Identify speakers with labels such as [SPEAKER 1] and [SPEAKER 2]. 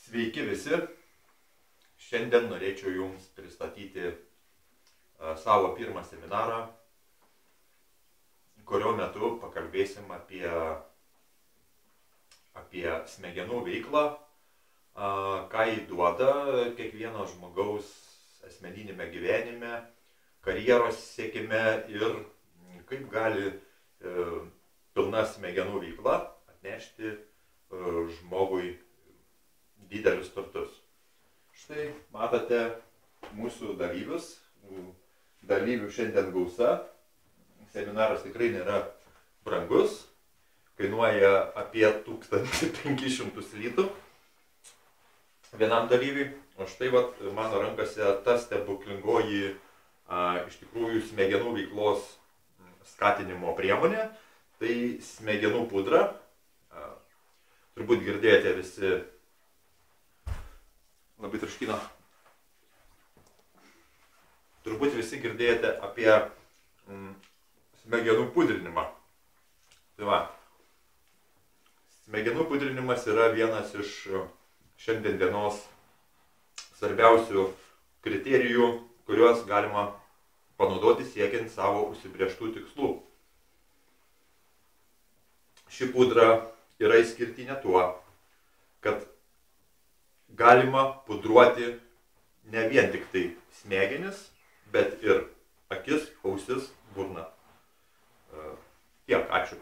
[SPEAKER 1] Sveiki visi. Šiandien norėčiau Jums pristatyti savo pirmą seminarą, kurio metu pakalbėsim apie smegenų veiklą, ką jį duoda kiekvieno žmogaus asmeninėme gyvenime, karjeros siekime ir kaip gali pilna smegenų veikla atnešti žmogui didelius turtus. Štai matote mūsų dalyvius. Dalyvių šiandien gausa. Seminaras tikrai nėra brangus. Kainuoja apie 1500 litų vienam dalyviui. O štai mano rankose ta stebuklingoji iš tikrųjų smegenų veiklos skatinimo priemonė. Tai smegenų pudra. Turbūt girdėjote visi. Labai traškino. Turbūt visi girdėjote apie smegenų pudrinimą. Tai va, smegenų pudrinimas yra vienas iš šiandien dienos svarbiausių kriterijų, kuriuos galima panaudoti siekiant savo užsibrėžtų tikslų. Ši pudra yra išskirtinė tuo, kad galima pudruoti ne vien tik tai smegenis, bet ir akis, ausis, burną. Tiek, ačiū.